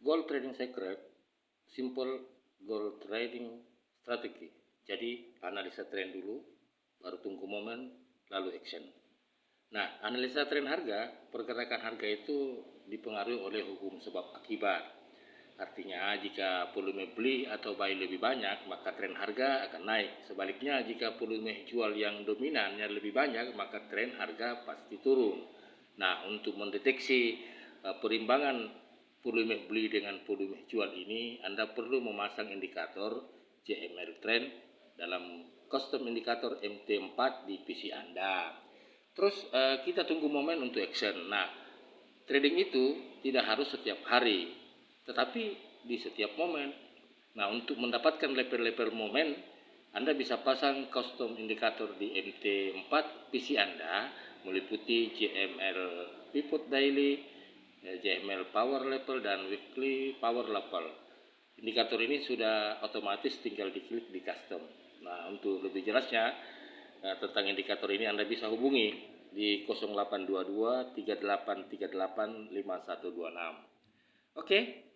Gold trading secret, simple gold trading strategi. Jadi analisa tren dulu, baru tunggu momen, lalu action. Nah, analisa tren harga, pergerakan harga itu dipengaruhi oleh hukum sebab akibat. Artinya jika volume beli atau buy lebih banyak, maka tren harga akan naik. Sebaliknya jika volume jual yang dominannya lebih banyak, maka tren harga pasti turun. Nah, untuk mendeteksi perimbangan volume beli dengan volume jual ini, Anda perlu memasang indikator JML trend dalam custom indikator MT4 di PC Anda. Terus kita tunggu momen untuk action. Nah, trading itu tidak harus setiap hari, tetapi di setiap momen. Nah, untuk mendapatkan level-level momen, Anda bisa pasang custom indikator di MT4 PC Anda, meliputi JML pivot daily, JML power level, dan weekly power level. Indikator ini sudah otomatis tinggal diklik di custom. Nah, untuk lebih jelasnya tentang indikator ini Anda bisa hubungi di 0822 3838 5126. Oke,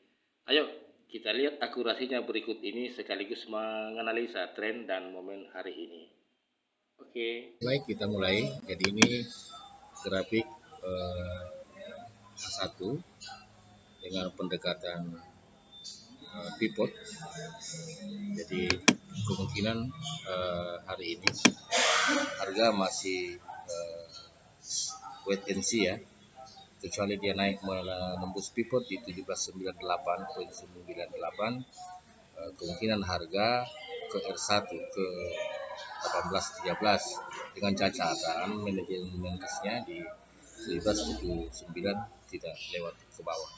ayo kita lihat akurasinya berikut ini sekaligus menganalisa tren dan momen hari ini. Oke. Baik, kita mulai. Jadi ini grafik A1 dengan pendekatan pivot. Jadi kemungkinan hari ini harga masih wait and see ya, kecuali dia naik menembus pivot di 1798.98, kemungkinan harga ke R1 ke 1813 dengan catatan manajemen risknya di 1779 tidak lewat ke bawah.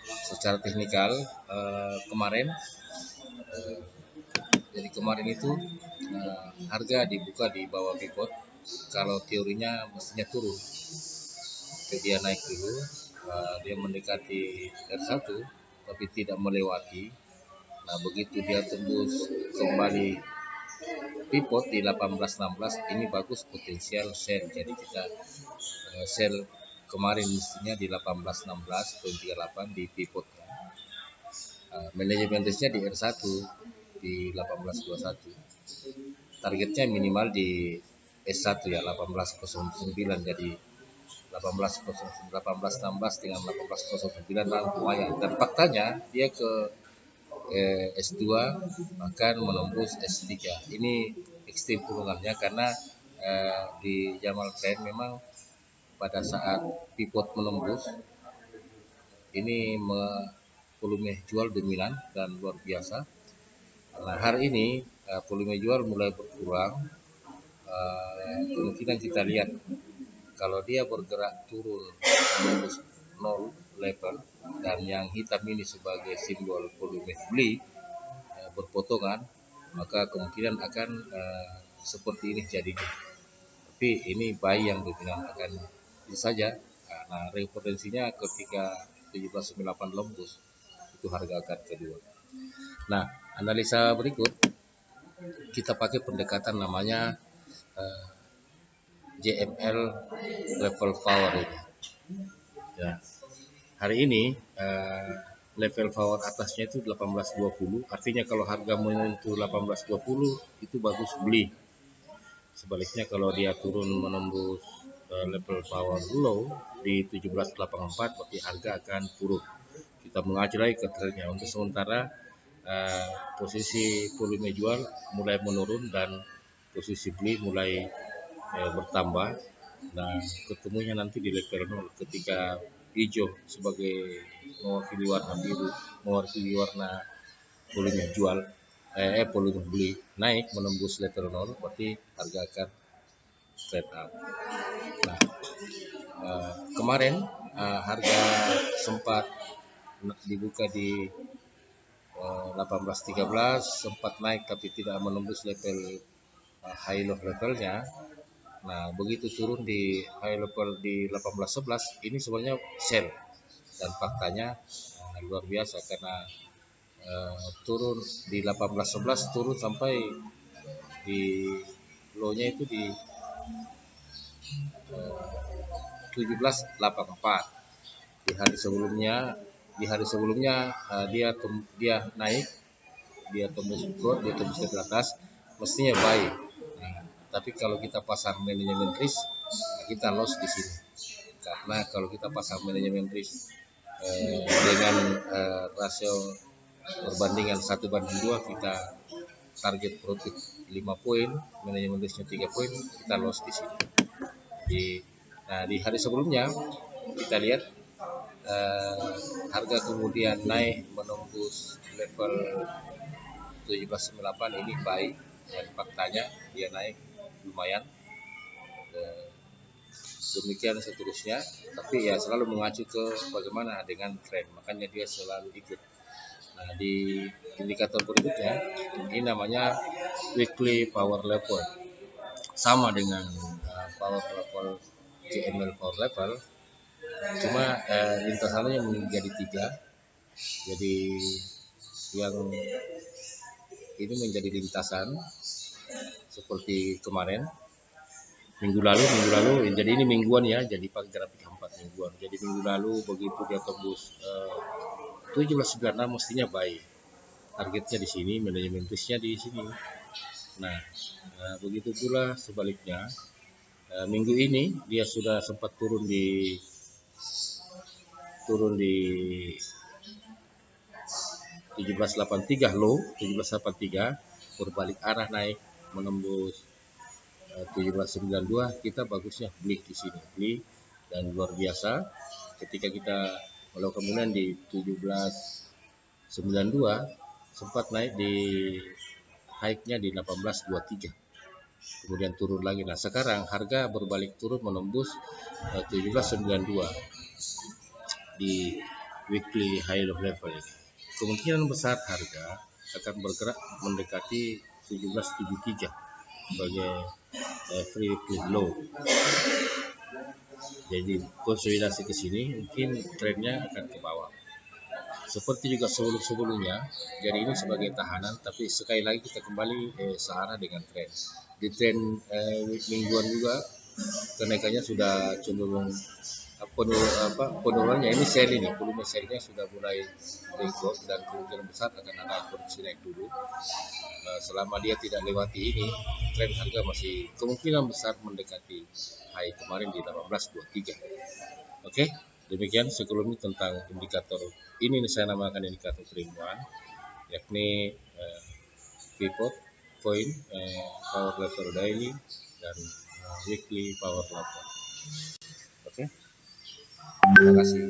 Secara teknikal jadi kemarin itu harga dibuka di bawah pivot. Kalau teorinya mestinya turun, jadi dia naik dulu, dia mendekati R1 tapi tidak melewati. Nah, begitu dia tembus kembali pivot di 1816, ini bagus potensial sell. Jadi kita sell kemarin mestinya di 1816.38 di pivotnya. Manajemen risknya di R1 di 1821. Targetnya minimal di S1 ya 1809, jadi 1816 dengan 1809 lumayan. Dan faktanya dia ke S2 bahkan menembus S3. Ini ekstrim turunannya karena di Jamal Trend memang pada saat pivot menembus ini volume jual dominan dan luar biasa. Nah, hari ini volume jual mulai berkurang. Kemungkinan kita lihat kalau dia bergerak turun menembus 0 level dan yang hitam ini sebagai simbol volume beli berpotongan, maka kemungkinan akan seperti ini jadinya. Tapi ini buy yang dominan akan bisa saja. Nah, referensinya ketika 1798 lembus itu harga akan kedua. Nah, analisa berikut kita pakai pendekatan namanya JML level power ini. Ya. Hari ini level power atasnya itu 1820, artinya kalau harga menyentuh 1820 itu bagus beli. Sebaliknya kalau dia turun menembus level power low di 1784, berarti harga akan turun. Kita mengacu lagi ke trennya. Untuk sementara posisi volume jual mulai menurun dan posisi beli mulai bertambah. Nah, ketemunya nanti di level 0 ketika hijau sebagai mewakili warna biru, mewakili warna volume jual, volume beli naik menembus level 0, berarti harga akan straight up. Nah, kemarin harga sempat dibuka di 1813, sempat naik tapi tidak menembus level high low levelnya. Nah, begitu turun di high level di 1811, ini sebenarnya sell, dan faktanya luar biasa karena turun di 1811, turun sampai di low-nya itu di 1784. Di hari sebelumnya di hari sebelumnya dia naik, dia tembus support, dia tembus ke atas, mestinya baik. Nah, tapi kalau kita pasang manajemen risk, kita loss di sini. Karena kalau kita pasang manajemen risk dengan rasio perbandingan 1:2, kita target profit 5 poin, manajemen risknya 3 poin, kita loss di sini. Di hari sebelumnya kita lihat harga kemudian naik menembus level 17.98, ini baik, dan faktanya dia naik lumayan. Demikian seterusnya, tapi ya selalu mengacu ke bagaimana dengan tren, makanya dia selalu ikut. Nah, di indikator berikutnya ini namanya weekly power level, sama dengan power level GML power level, cuma lintasannya menjadi 3. Jadi yang ini menjadi lintasan seperti kemarin minggu lalu, jadi ini mingguan ya, jadi pakai grafik 4 mingguan. Jadi minggu lalu begitu dia tembus 17.96 mestinya baik. Targetnya di sini, manajemen risknya di sini. Nah, begitu pula sebaliknya. Minggu ini dia sudah sempat turun di 17.83 low, 17.83, berbalik arah naik menembus 17.92, kita bagusnya beli di sini, beli, dan luar biasa ketika kita melakukan kemudian di 17.92 sempat naik di high-nya di 18.23, kemudian turun lagi. Nah, sekarang harga berbalik turun menembus 17.92 di weekly high low level ini. Kemungkinan besar harga akan bergerak mendekati 17.73 sebagai free weekly low. Jadi konsolidasi ke sini mungkin trennya akan ke bawah. Seperti juga sebelumnya, jadi ini sebagai tahanan, tapi sekali lagi kita kembali searah dengan tren. Di tren mingguan juga kenaikannya sudah cenderung penurunannya ini seri ini, volume serinya sudah mulai breakout dan kemungkinan besar akan ada koreksi naik dulu. Selama dia tidak lewati ini, tren harga masih kemungkinan besar mendekati high kemarin di 18.23. Oke, demikian sebelumnya tentang indikator ini saya namakan indikator trimbuan, yakni pivot point, power level daily, dan weekly power level. Oke, terima kasih.